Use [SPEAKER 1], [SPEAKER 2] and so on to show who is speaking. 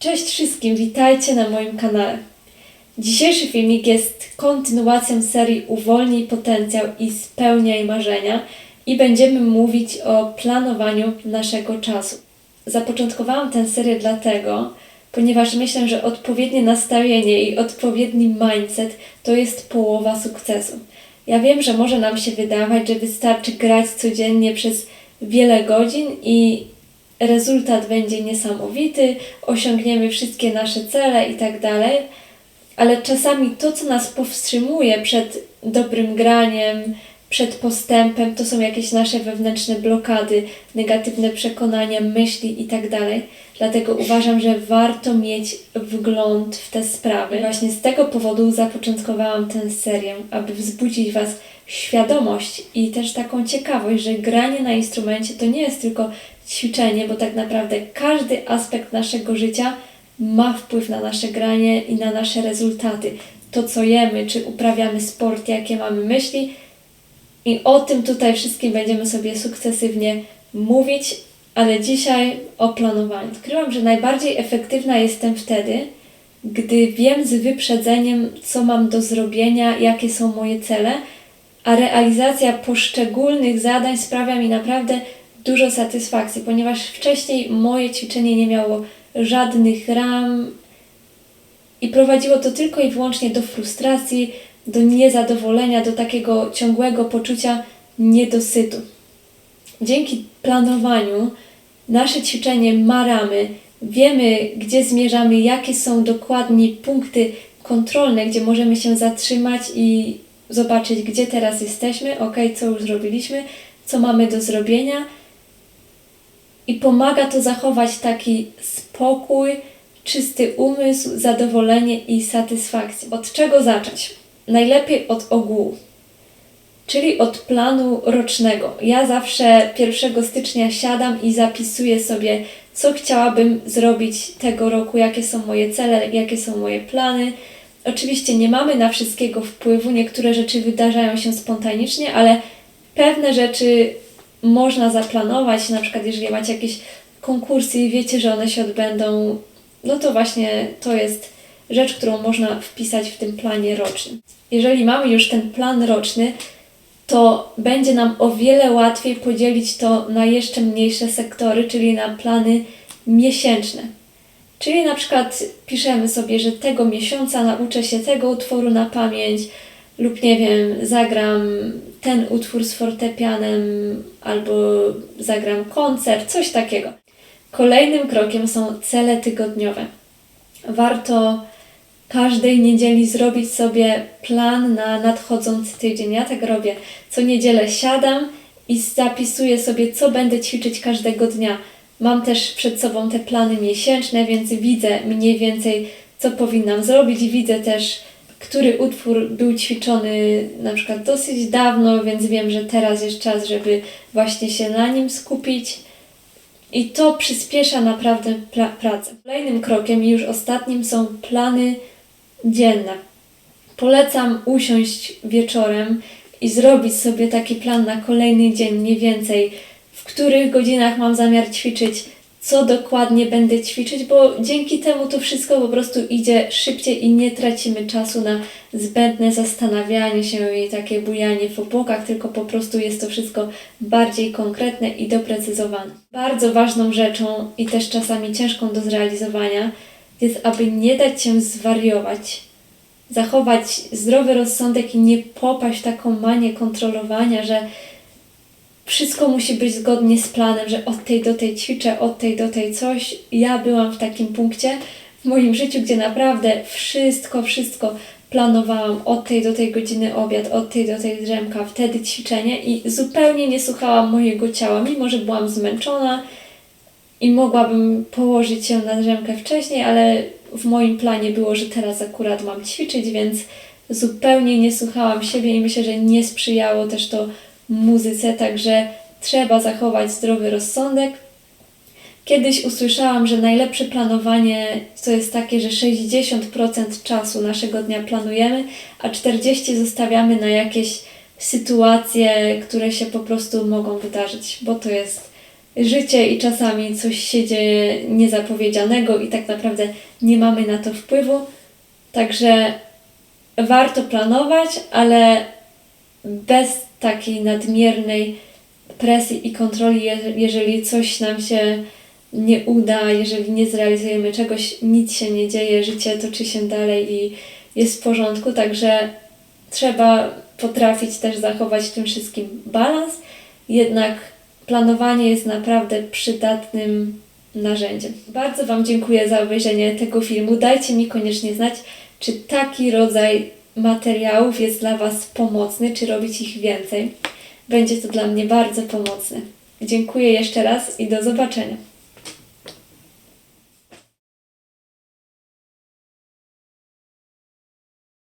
[SPEAKER 1] Cześć wszystkim, witajcie na moim kanale. Dzisiejszy filmik jest kontynuacją serii Uwolnij potencjał i spełniaj marzenia i będziemy mówić o planowaniu naszego czasu. Zapoczątkowałam tę serię dlatego, ponieważ myślę, że odpowiednie nastawienie i odpowiedni mindset to jest połowa sukcesu. Ja wiem, że może nam się wydawać, że wystarczy grać codziennie przez wiele godzin i rezultat będzie niesamowity, osiągniemy wszystkie nasze cele i tak dalej, ale czasami to, co nas powstrzymuje przed dobrym graniem, przed postępem, to są jakieś nasze wewnętrzne blokady, negatywne przekonania, myśli i tak dalej. Dlatego uważam, że warto mieć wgląd w te sprawy. I właśnie z tego powodu zapoczątkowałam tę serię, aby wzbudzić Was świadomość i też taką ciekawość, że granie na instrumencie to nie jest tylko ćwiczenie, bo tak naprawdę każdy aspekt naszego życia ma wpływ na nasze granie i na nasze rezultaty. To, co jemy, czy uprawiamy sport, jakie mamy myśli. I o tym tutaj wszystkim będziemy sobie sukcesywnie mówić, ale dzisiaj o planowaniu. Odkryłam, że najbardziej efektywna jestem wtedy, gdy wiem z wyprzedzeniem, co mam do zrobienia, jakie są moje cele, a realizacja poszczególnych zadań sprawia mi naprawdę dużo satysfakcji, ponieważ wcześniej moje ćwiczenie nie miało żadnych ram i prowadziło to tylko i wyłącznie do frustracji, do niezadowolenia, do takiego ciągłego poczucia niedosytu. Dzięki planowaniu nasze ćwiczenie ma ramy, wiemy, gdzie zmierzamy, jakie są dokładnie punkty kontrolne, gdzie możemy się zatrzymać i zobaczyć, gdzie teraz jesteśmy, co już zrobiliśmy, co mamy do zrobienia. I pomaga to zachować taki spokój, czysty umysł, zadowolenie i satysfakcję. Od czego zacząć? Najlepiej od ogółu, czyli od planu rocznego. Ja zawsze 1 stycznia siadam i zapisuję sobie, co chciałabym zrobić tego roku, jakie są moje cele, jakie są moje plany. Oczywiście nie mamy na wszystkiego wpływu, niektóre rzeczy wydarzają się spontanicznie, ale pewne rzeczy można zaplanować, na przykład jeżeli macie jakieś konkursy i wiecie, że one się odbędą, no to właśnie to jest rzecz, którą można wpisać w tym planie rocznym. Jeżeli mamy już ten plan roczny, to będzie nam o wiele łatwiej podzielić to na jeszcze mniejsze sektory, czyli na plany miesięczne. Czyli na przykład piszemy sobie, że tego miesiąca nauczę się tego utworu na pamięć, lub nie wiem, zagram ten utwór z fortepianem, albo zagram koncert, coś takiego. Kolejnym krokiem są cele tygodniowe. Warto każdej niedzieli zrobić sobie plan na nadchodzący tydzień. Ja tak robię. Co niedzielę siadam i zapisuję sobie, co będę ćwiczyć każdego dnia. Mam też przed sobą te plany miesięczne, więc widzę mniej więcej, co powinnam zrobić. Widzę też, który utwór był ćwiczony na przykład dosyć dawno, więc wiem, że teraz jest czas, żeby właśnie się na nim skupić. I to przyspiesza naprawdę pracę. Kolejnym krokiem i już ostatnim są plany dzienne. Polecam usiąść wieczorem i zrobić sobie taki plan na kolejny dzień, mniej więcej w których godzinach mam zamiar ćwiczyć, co dokładnie będę ćwiczyć, bo dzięki temu to wszystko po prostu idzie szybciej i nie tracimy czasu na zbędne zastanawianie się i takie bujanie w obłokach, tylko po prostu jest to wszystko bardziej konkretne i doprecyzowane. Bardzo ważną rzeczą i też czasami ciężką do zrealizowania jest, aby nie dać się zwariować, zachować zdrowy rozsądek i nie popaść w taką manię kontrolowania, że wszystko musi być zgodnie z planem, że od tej do tej ćwiczę, od tej do tej coś. Ja byłam w takim punkcie w moim życiu, gdzie naprawdę wszystko planowałam. Od tej do tej godziny obiad, od tej do tej drzemka, wtedy ćwiczenie i zupełnie nie słuchałam mojego ciała, mimo że byłam zmęczona i mogłabym położyć się na drzemkę wcześniej, ale w moim planie było, że teraz akurat mam ćwiczyć, więc zupełnie nie słuchałam siebie i myślę, że nie sprzyjało też to muzyce, także trzeba zachować zdrowy rozsądek. Kiedyś usłyszałam, że najlepsze planowanie to jest takie, że 60% czasu naszego dnia planujemy, a 40% zostawiamy na jakieś sytuacje, które się po prostu mogą wydarzyć, bo to jest życie i czasami coś się dzieje niezapowiedzianego i tak naprawdę nie mamy na to wpływu. Także warto planować, ale bez takiej nadmiernej presji i kontroli, jeżeli coś nam się nie uda, jeżeli nie zrealizujemy czegoś, nic się nie dzieje, życie toczy się dalej i jest w porządku, także trzeba potrafić też zachować w tym wszystkim balans, jednak planowanie jest naprawdę przydatnym narzędziem. Bardzo Wam dziękuję za obejrzenie tego filmu. Dajcie mi koniecznie znać, czy taki rodzaj materiałów jest dla Was pomocny, czy robić ich więcej. Będzie to dla mnie bardzo pomocne. Dziękuję jeszcze raz i do zobaczenia.